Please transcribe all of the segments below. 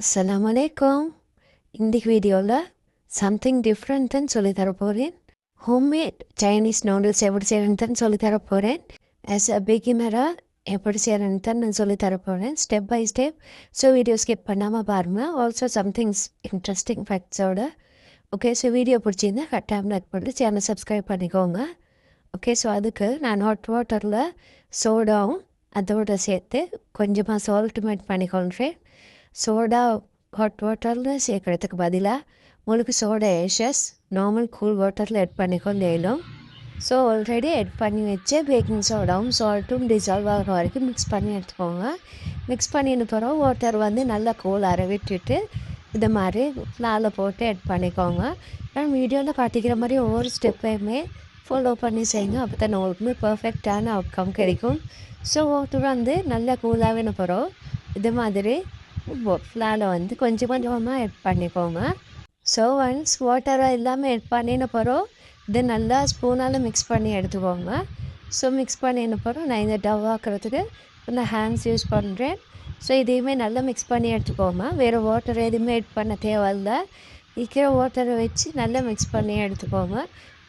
அஸ்ஸலாமு அலைக்கும். இன்றைக்கு வீடியோவில் சம்திங் டிஃப்ரெண்ட்டுன்னு சொல்லி தரப்போகிறேன். ஹோம்மேட் சைனீஸ் நூடுல்ஸ் எப்படி செய்யறதுன்னு சொல்லி தரப்போகிறேன். ஆஸ் அ பிகினராக எப்படி செய்யறதுன்னு நான் சொல்லி தரப்போகிறேன் step by step. So video skip பண்ணாமல் பாருங்கள். ஆல்சோ சம்திங்ஸ் இன்ட்ரெஸ்டிங் ஃபேக்ட்ஸோட. ஓகே, ஸோ வீடியோ பிடிச்சிருந்தா கரெக்டாக லைக் பண்ணிட்டு சேனல் சப்ஸ்கிரைப் பண்ணிக்கோங்க. ஓகே, ஸோ அதுக்கு நான் ஹாட் வாட்டரில் சோடாவும் அதோடு சேர்த்து கொஞ்சமாக சால்ட்டும் ஆட் பண்ணிக்கொள்கிறேன். சோடா ஹாட் வாட்டரில் சேர்க்குறதுக்கு பதிலாக உங்களுக்கு சோடா ஏஷஸ் நார்மல் கூல் வாட்டரில் ஆட் பண்ணிக்கொள்ளேனும். ஸோ ஆல்ரெடி ஆட் பண்ணி வச்சு பேக்கிங் சோடாவும் சால்ட்டும் டிசால்வ் ஆகிற வரைக்கும் மிக்ஸ் பண்ணி எடுத்துக்கோங்க. மிக்ஸ் பண்ணின பிறகு வாட்டர் நல்லா கூலார விட்டுட்டு இது மாதிரி ஃப்ளாரில் போட்டு ஆட் பண்ணிக்கோங்க. நான் வீடியோவில் காட்டிக்கிற மாதிரி ஒவ்வொரு ஸ்டெப்பையுமே ஃபாலோ பண்ணி செய்யுங்க. அப்போ தான் உங்களுக்குமே பர்ஃபெக்டான அவுட்கம் கிடைக்கும். ஸோ வாட்டர் நல்லா கூலாகின பிறகு இது மாதிரி ஃப்ளாரில் கொஞ்சம் கொஞ்சமாக ஆட் பண்ணிக்கோங்க. ஸோ ஒன்ஸ் வாட்டரை எல்லாமே ஆட் பண்ணின பிறகு இது நல்லா ஸ்பூனால் மிக்ஸ் பண்ணி எடுத்துக்கோங்க. ஸோ மிக்ஸ் பண்ணின பிறகு நான் இந்த டவ் ஆக்கிறதுக்கு நான் ஹேண்ட்ஸ் யூஸ் பண்ணுறேன். ஸோ இதையுமே நல்லா மிக்ஸ் பண்ணி எடுத்துக்கோங்க. வேறு வாட்டர் எதுவுமே ஆட் பண்ண தேவையில்ல. இருக்கிற வாட்டரை வச்சு நல்லா மிக்ஸ் பண்ணி எடுத்துக்கோங்க.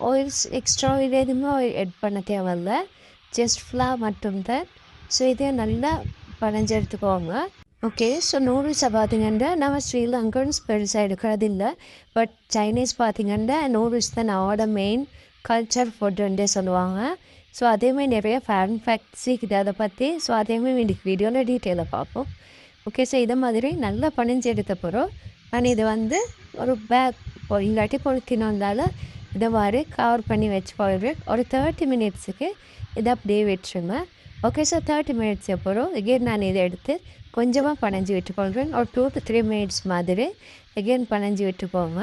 ஆயில்ஸ் எக்ஸ்ட்ரா ஆயில் எதுவுமே ஆட் பண்ண தேவையில்ல, ஜஸ்ட் ஃப்ளார் மட்டும்தான். ஸோ இதை நல்லா பனைஞ்சு எடுத்துக்கோங்க. ஓகே, ஸோ நூடுல்ஸை பார்த்திங்கன்னா நம்ம ஸ்ரீலங்கன்ஸ் பெருசாக எடுக்கிறது இல்லை. பட் சைனீஸ் பார்த்திங்கன்னா நூடுல்ஸ் தான் நம்மளோட மெயின் கல்ச்சர் ஃபுட்டுன்றே சொல்லுவாங்க. ஸோ அதேமாதிரி நிறைய ஃபேன் ஃபேக்ட்ஸ் இருக்குது அதை பற்றி. ஸோ அதேமாதிரி இன்றைக்கி வீடியோவில் டீட்டெயிலாக பார்ப்போம். ஓகே, ஸோ இதை மாதிரி நல்லா பணிஞ்சு எடுத்த பிறகு நான் இது ஒரு பேக் இல்லாட்டி பொழுத்தினாலும் இதை மாதிரி கவர் பண்ணி வச்சு போயிடுறேன். ஒரு 30 மினிட்ஸுக்கு இதை அப்படியே வச்சுருங்க. ஓகே, ஸோ 30 மினிட்ஸ் அப்புறம் எகெயின் நான் இதை எடுத்து கொஞ்சமாக பனைஞ்சி விட்டுக்கொள்கிறேன். ஒரு 2 to 3 மினிட்ஸ் மாதிரி எகெயின் பனைஞ்சி விட்டுக்கோங்க.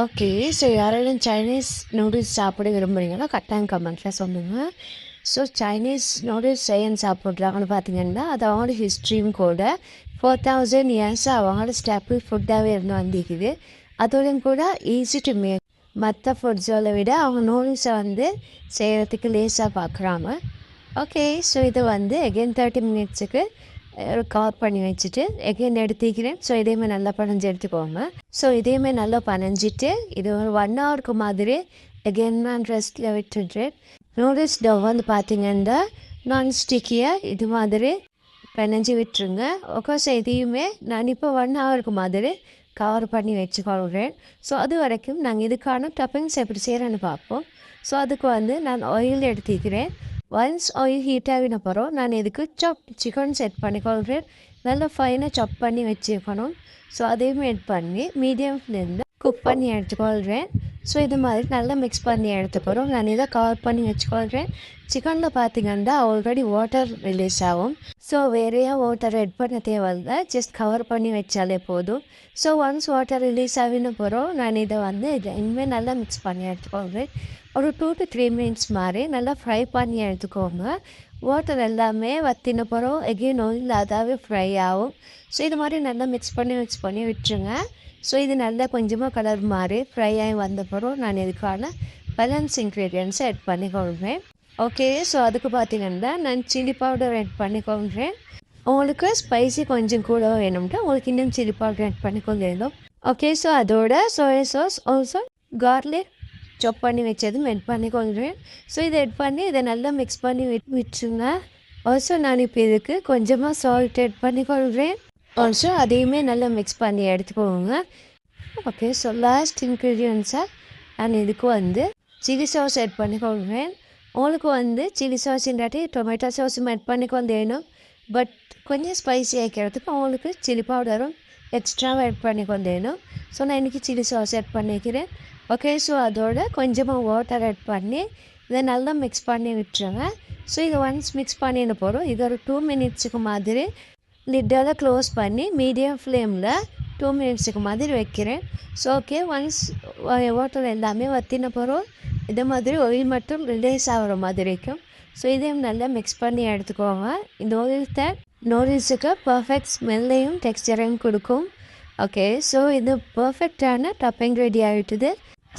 ஓகே, ஸோ யாராலும் சைனீஸ் நூடுல்ஸ் சாப்பிட விரும்புகிறீங்களோ கட்டாயம் கமெண்ட்ஸில் சொல்லுங்கள். ஸோ சைனீஸ் நூடுல்ஸ் ஏன் சாப்பிட்றாங்கன்னு பார்த்தீங்கன்னா அது அவங்களோட ஹிஸ்ட்ரியும் கூட 4000 இயர்ஸ் அவங்களோட ஸ்டாப்பிள் ஃபுட்டாகவே இருந்து வந்துக்குது. அதோடையும் கூட ஈஸி டு மேக். மற்ற ஃபுட்ஸோட விட அவங்க நூடுல்ஸை செய்கிறதுக்கு லேஸாக பார்க்குறாங்க. ஓகே, ஸோ இது எகெயின் 30 மினிட்ஸுக்கு கவர் பண்ணி வச்சுட்டு எகெயின் எடுத்துக்கிறேன். ஸோ இதையுமே நல்லா பனைஞ்சு எடுத்துக்கோங்க. ஸோ இதையுமே நல்லா பனைஞ்சிட்டு இது ஒரு 1 ஹவருக்கு மாதிரி எகெயின் நான் ரெஸ்ட்டில் விட்டுடுறேன். நூடுல்ஸ் டவ் பார்த்திங்கன்னா நான் ஸ்டிக்கியாக இது மாதிரி பனைஞ்சி விட்டுருங்க. ஓகே, ஸோ இதையுமே நான் இப்போ 1 ஹவருக்கு மாதிரி கவர் பண்ணி வச்சுக்கொள்கிறேன். ஸோ அது வரைக்கும் நாங்கள் இதுக்கான டப்பிங்ஸ் எப்படி செய்கிறேன்னு பார்ப்போம். ஸோ அதுக்கு நான் ஆயில் எடுத்துக்கிறேன். ஒன்ஸ் ஆயில் ஹீட் ஆகின பிறகு நான் இதுக்கு சிக்கன் செட் பண்ணிக்கொள்கிறேன். நல்லா ஃபைனாக சாப் பண்ணி வச்சுக்கணும். ஸோ அதையும் ஆட் பண்ணி மீடியம் ஃப்ளேமில் குக் பண்ணி எடுத்துக்கொள்கிறேன். ஸோ இது மாதிரி நல்லா மிக்ஸ் பண்ணி எடுத்த பிறகு நான் இதை கவர் பண்ணி வச்சுக்கொள்கிறேன். சிக்கனில் பார்த்திங்கன்னா ஆல்ரெடி வாட்டர் ரிலீஸ் ஆகும். ஸோ வேறையாக வாட்டர் ஆட் பண்ண தேவையில்லை, ஜஸ்ட் கவர் பண்ணி வச்சாலே போதும். ஸோ ஒன்ஸ் வாட்டர் ரிலீஸ் ஆகின பிறகு நான் இதை இனிமேல் நல்லா மிக்ஸ் பண்ணி எடுத்துக்கொள்கிறேன். ஒரு 2 to 3 மினிட்ஸ் மாதிரி நல்லா ஃப்ரை பண்ணி எடுத்துக்கோங்க. வாட்டர் எல்லாமே வற்றின பிறகு எகெயின் ஆயில் அதாவே ஃப்ரை ஆகும். ஸோ இது மாதிரி நல்லா மிக்ஸ் பண்ணி விட்டுருங்க. ஸோ இது நல்லா கொஞ்சமாக கலர் மாதிரி ஃப்ரை ஆகி வந்த பிறகு நான் இதுக்கான பேலன்ஸ் இன்க்ரீடியன்ஸை ஆட் பண்ணிக்கொள்கிறேன். ஓகே, ஸோ அதுக்கு பார்த்திங்கன்னா நான் சில்லி பவுடர் ஆட் பண்ணிக்கொள்கிறேன். உங்களுக்கு ஸ்பைசி கொஞ்சம் கூட வேணும்ட்டு உங்களுக்கு இன்னும் சில்லி பவுடர் ஆட் பண்ணிக்கொள்ளணும். ஓகே, ஸோ அதோட soya sauce also garlic chop பண்ணி வச்சதும் ஆட் பண்ணிக்கொள்கிறேன். ஸோ இதை ஆட் பண்ணி இதை நல்லா மிக்ஸ் பண்ணி விட்டுருங்க. ஆல்சோ நான் இப்போ இதுக்கு கொஞ்சமாக சால்ட் ஆட் பண்ணிக்கொள்கிறேன். ஆல்சோ அதையுமே நல்லா மிக்ஸ் பண்ணி எடுத்துக்கோங்க. ஓகே, ஸோ லாஸ்ட் இன்க்ரீடியன்ஸாக நான் இதுக்கு சில்லி சாஸ் ஆட் பண்ணிக்கொள்கிறேன். உங்களுக்கு சில்லி சாஸ் இல்லாட்டி டொமேட்டோ சாஸும் ஆட் பண்ணிக்கொள்ளணும். பட் கொஞ்சம் ஸ்பைசி ஆக்கிறதுக்கு உங்களுக்கு சில்லி பவுடரும் எக்ஸ்ட்ராவாக ஆட் பண்ணிக்கொள்ளணும். ஸோ நான் இன்றைக்கி சில்லி சாஸ் ஆட் பண்ணிக்கிறேன். ஓகே, ஸோ அதோட கொஞ்சமாக வாட்டர் ஆட் பண்ணி இதை நல்லா மிக்ஸ் பண்ணி விட்டுருங்க. ஸோ இதை ஒன்ஸ் மிக்ஸ் பண்ணின போகிறோம் இது ஒரு 2 மினிட்ஸுக்கு மாதிரி லிட்டால் க்ளோஸ் பண்ணி மீடியம் ஃப்ளேமில் 2 மினிட்ஸுக்கு மாதிரி வைக்கிறேன். ஸோ ஓகே, ஒன்ஸ் வாட்டர் எல்லாமே வற்றின போகிறோம் இது மாதிரி ஆயில் மட்டும் ரிலீஸ் ஆகிற மாதிரி இருக்கும். ஸோ இதையும் நல்லா மிக்ஸ் பண்ணி எடுத்துக்கோங்க. இந்த ஆயில் தான் நூடுல்ஸுக்கு பர்ஃபெக்ட் ஸ்மெல்லையும் டெக்ஸ்டரையும் கொடுக்கும். ஓகே, ஸோ இது பர்ஃபெக்டான டப்பிங் ரெடி ஆகிட்டுது.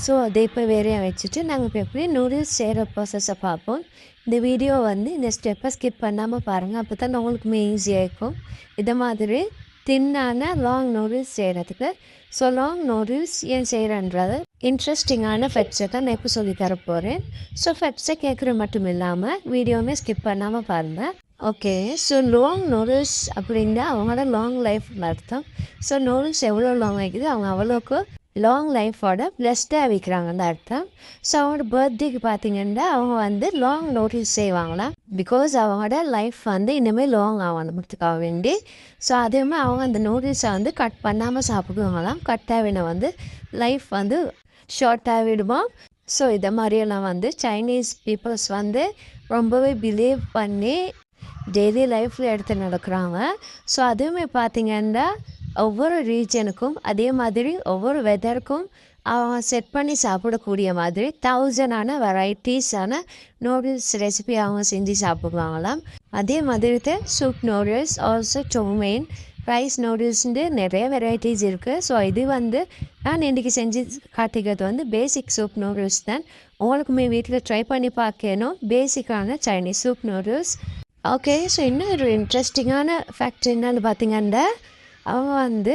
ஸோ அதை இப்போ வேறையாக வச்சுட்டு நாங்கள் இப்போ எப்படி நூடுல்ஸ் செய்கிற ப்ராசஸை பார்ப்போம். இந்த வீடியோ இந்த ஸ்டெப்பை ஸ்கிப் பண்ணாமல் பாருங்கள். அப்போ தான் உங்களுக்குமே ஈஸியாக இருக்கும். இதை மாதிரி தின்னான லாங் நூடுல்ஸ் செய்கிறதுக்கு. ஸோ லாங் நூடுல்ஸ் ஏன் செய்கிறன்றது இன்ட்ரெஸ்டிங்கான ஃபேக்ட்ஸை தான் நான் இப்போ சொல்லி தரப்போகிறேன். ஸோ ஃபேக்ட்ஸை கேட்குறது மட்டும் இல்லாமல் வீடியோவுமே ஸ்கிப் பண்ணாமல் பாருங்கள். ஓகே, ஸோ லாங் நூடுல்ஸ் அப்படின்னா அவங்களோட லாங் லைஃப் அர்த்தம். ஸோ நூடுல்ஸ் எவ்வளோ லாங் ஆகிக்குது அவங்க அவ்வளோக்கு லாங் லைஃபோட பிளஸ்டாக வைக்கிறாங்கன்னு அர்த்தம். ஸோ அவங்களோட பர்த்டேக்கு பார்த்தீங்கன்னா அவங்க லாங் நோட்டீஸ் செய்வாங்களாம். பிகாஸ் அவங்களோட லைஃப் இனிமேல் லாங் ஆகணுமத்துக்காக வேண்டி. ஸோ அதேமாதிரி அவங்க அந்த நோட்டீஸை கட் பண்ணாமல் சாப்பிடுவாங்களாம். கட்டாவினை லைஃப் ஷார்ட்டாக விடுமா. ஸோ இதை மாதிரியெல்லாம் சைனீஸ் பீப்புள்ஸ் ரொம்பவே பிலீவ் பண்ணி டெய்லி லைஃப்பில் எடுத்து நடக்கிறாங்க. ஸோ அதுவுமே பார்த்திங்கன்னா ஒவ்வொரு ரீஜனுக்கும் அதே மாதிரி ஒவ்வொரு வெதருக்கும் அவங்க செட் பண்ணி சாப்பிடக்கூடிய மாதிரி 1000 வெரைட்டிஸான நூடுல்ஸ் ரெசிபி அவங்க செஞ்சு சாப்பிடுவாங்களாம். அதே மாதிரி soup noodles, also domain, rice நூடுல்ஸ்ன்னு நிறைய வெரைட்டிஸ் இருக்குது. ஸோ இது நான் இன்றைக்கி செஞ்சு காட்டிக்கிறது பேசிக் சூப் நூடுல்ஸ் தான். உங்களுக்குமே வீட்டில் ட்ரை பண்ணி பார்க்கணும் பேசிக்கான Chinese soup noodles. Okay, so இன்னும் ஒரு இன்ட்ரெஸ்டிங்கான ஃபேக்ட் என்னன்னு பார்த்தீங்கன்னா அவங்க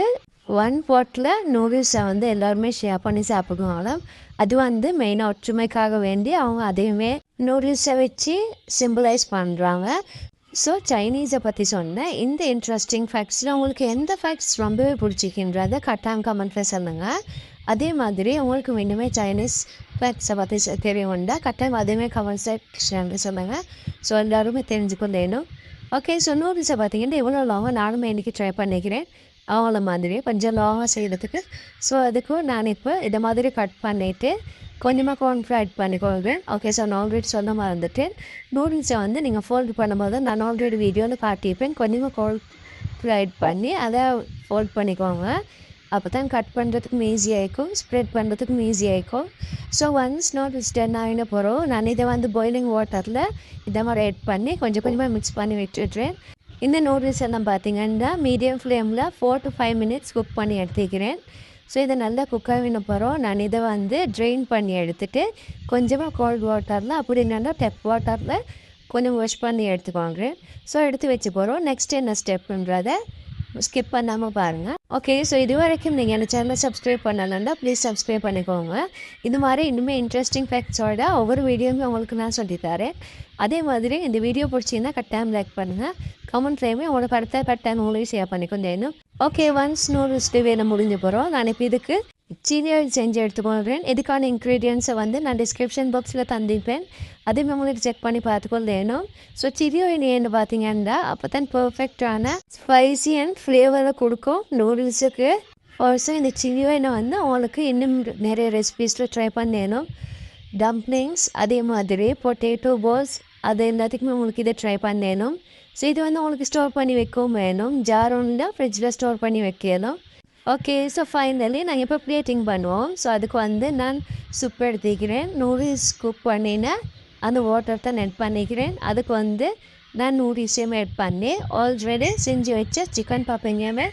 1 பாட்டில் நூடுல்ஸை எல்லாருமே ஷேர் பண்ணி சாப்பிடுவாங்களாம். அது மெயினாக ஒற்றுமைக்காக வேண்டி அவங்க அதையுமே நூடுல்ஸை வச்சு சிம்பிளைஸ் பண்ணுறாங்க. ஸோ சைனீஸை பற்றி சொன்ன இந்த இன்ட்ரெஸ்டிங் ஃபேக்ட்ஸில் உங்களுக்கு எந்த ஃபேக்ட்ஸ் ரொம்பவே பிடிச்சிக்கின்றதை கட்டாயம் கமெண்ட்டில் சொல்லுங்கள். அதே மாதிரி உங்களுக்கு இன்னுமே சைனீஸ் ஃபேக்ட்ஸை பற்றி தெரியும்டா கட்டாயம் அதுவுமே கமெண்ட் செக்ஷனில் சொல்லுங்கள். ஸோ எல்லாருமே தெரிஞ்சுக்கொள்ளேனும். ஓகே, ஸோ நூடுல்ஸை பார்த்தீங்கன்னா இவ்வளோ லாங்காக நானுமே இன்றைக்கி ட்ரை பண்ணிக்கிறேன். அவங்கள மாதிரியே கொஞ்சம் லாங்காக செய்கிறதுக்கு. ஸோ அதுக்கும் நான் இப்போ இதை மாதிரி கட் பண்ணிவிட்டு கொஞ்சமாக கார்ன்ஃப்ளவர் ஆட் பண்ணிக்கொள்கிறேன். ஓகே, ஸோ நான் ஆல்ரெடி சொல்ல மறந்துட்டேன். நூடுல்ஸை நீங்கள் ஃபோல்டு பண்ணும்போது நான் ஆல்ரெடி வீடியோவில் காட்டியிருப்பேன். கொஞ்சமாக கார்ன்ஃப்ளவர் ஆட் பண்ணி அதை ஃபோல்ட் பண்ணிக்கோங்க. அப்போ தான் கட் பண்ணுறதுக்கும் ஈஸியாக இருக்கும், ஸ்ப்ரெட் பண்ணுறதுக்கும் ஈஸியாக இருக்கும். ஸோ ஒன்ஸ் நூடுல்ஸ் டன் ஆகின போகிறோம் நான் இதை பாயிலிங் வாட்டரில் இதை மாதிரி ஆட் பண்ணி கொஞ்சம் கொஞ்சமாக மிக்ஸ் பண்ணி விட்டுடுறேன். இந்த நூடுல்ஸ் எல்லாம் பார்த்தீங்கன்னா மீடியம் ஃப்ளேமில் 4 to 5 minutes குக் பண்ணி எடுத்துக்கிறேன். ஸோ இதை நல்லா குக் ஆகின போகிறோம் நான் இதை ட்ரெயின் பண்ணி எடுத்துகிட்டு கொஞ்சமாக கோல்ட் வாட்டரில் அப்படி இல்லைன்னா டெப் வாட்டரில் கொஞ்சம் வாஷ் பண்ணி எடுத்துக்கோங்க. ஸோ எடுத்து வச்சு போகிறோம். நெக்ஸ்ட் என்ன ஸ்டெப்புன்றதை ஸ்கிப் பண்ணாமல் பாருங்கள். ஓகே, ஸோ இது வரைக்கும் நீங்கள் அந்த சேனலை சப்ஸ்கிரைப் பண்ணலன்னா ப்ளீஸ் சப்ஸ்கிரைப் பண்ணிக்கோங்க. இது மாதிரி இன்னுமே இன்ட்ரெஸ்டிங் ஃபேக்ட்ஸோட ஒவ்வொரு வீடியோவுமே உங்களுக்கு நான் சொல்லித்தரேன். அதே மாதிரி இந்த வீடியோ பிடிச்சிங்கன்னா கட்டாயம் லைக் பண்ணுங்கள். கமெண்ட்லேயுமே உங்களோட படத்தை கட்டாயம் உங்களையும் ஷேர் பண்ணிக்கொண்டேனும். ஓகே, ஒன்ஸ் நூடுல்ஸ் வேணும் முடிஞ்சு போகிறோம். நான் இப்போ இதுக்கு சில்லி ஆயில் செஞ்சு எடுத்துக்கொள்கிறேன். இதுக்கான இன்க்ரீடியன்ஸை நான் டிஸ்கிரிப்ஷன் பாக்ஸில் தந்திருப்பேன். அதையும் உங்களுக்கு செக் பண்ணி பார்த்துக்கொள்ளேனும். ஸோ சில்லி ஆயில் ஏன்னு பார்த்தீங்கன்னா அப்போ தான் பர்ஃபெக்டான ஸ்பைசி அண்ட் ஃப்ளேவரை கொடுக்கும் நூடுல்ஸுக்கு. ஆல்சோ இந்த சில்லி ஆயிலை உங்களுக்கு இன்னும் நிறைய ரெசிபீஸில் ட்ரை பண்ணேனும். டம்ப்ளிங்ஸ், அதே மாதிரி பொட்டேட்டோ பால்ஸ், அது எல்லாத்துக்குமே உங்களுக்கு இதை ட்ரை பண்ணேனும். ஸோ இது உங்களுக்கு ஸ்டோர் பண்ணி வைக்கவும் வேணும். ஜார் ஒன்று ஃப்ரிட்ஜில் ஸ்டோர் பண்ணி வைக்கணும். ஓகே, ஸோ ஃபைனலி நாங்கள் இப்போ பிளேட்டிங் பண்ணுவோம். ஸோ அதுக்கு நான் சூப் எடுத்துக்கிறேன். நூடுல்ஸ் குக் பண்ணினேன் அந்த வாட்டர் தான் ஆட் பண்ணிக்கிறேன். அதுக்கு நான் நூடுல்ஸையுமே ஆட் பண்ணி ஆல்ரெடி செஞ்சு வச்ச சிக்கன் பப்பையுமே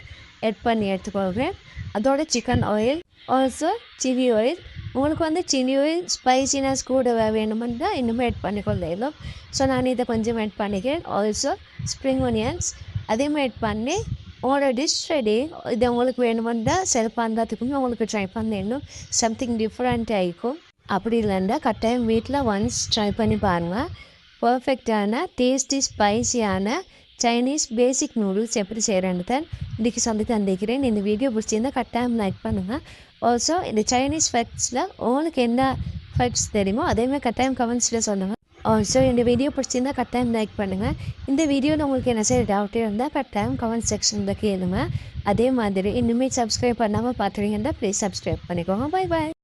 ஆட் பண்ணி எடுத்துக்கொள்கிறேன். அதோட chicken oil, also chilli oil. உங்களுக்கு சில்லி ஆயில் ஸ்பைசினஸ் கூட வேணுமென்னா இன்னுமே ஆட் பண்ணிக்கொள்ளலாம். ஸோ நான் இதை கொஞ்சம் ஆட் பண்ணிக்கிறேன். ஆல்சோ ஸ்ப்ரிங் ஆனியன்ஸ் அதையுமே ஆட் பண்ணி உங்களோட டிஷ் ரெடி. இது உங்களுக்கு வேணுமென்னா செல் பண்ணுறதுக்குமே உங்களுக்கு ட்ரை பண்ணணும். சம்திங் டிஃப்ரெண்ட்டாக இருக்கும். அப்படி இல்லைன்னா கட்டாயம் வீட்டில் ஒன்ஸ் ட்ரை பண்ணி பாருங்கள். பர்ஃபெக்டான டேஸ்டி ஸ்பைசியான சைனீஸ் பேசிக் நூடுல்ஸ் எப்படி செய்கிறேன்னு தான் இன்றைக்கி சொல்லி தந்திக்கிறேன். இந்த வீடியோ பிடிச்சிருந்தால் கட்டாயம் லைக் பண்ணுங்கள். ஆல்சோ இந்த சைனீஸ் ஃபேக்ட்ஸில் உங்களுக்கு என்ன ஃபேக்ட்ஸ் தெரியுமோ அதேமாதிரி கட்டாயம் கமெண்ட்ஸில் சொல்லுங்கள். ஆல்சோ இந்த வீடியோ பிடிச்சிருந்தால் கட்டாயம் லைக் பண்ணுங்கள். இந்த வீடியோவில் உங்களுக்கு என்ன செய்ய டவுட் இருந்தால் கட்டாயம் கமெண்ட் செக்ஷனில் கேளுங்க. அதே மாதிரி இன்னுமே சப்ஸ்கிரைப் பண்ணாமல் பார்த்துறீங்கன்னா ப்ளீஸ் சப்ஸ்கிரைப் பண்ணிக்கோங்க. Bye bye.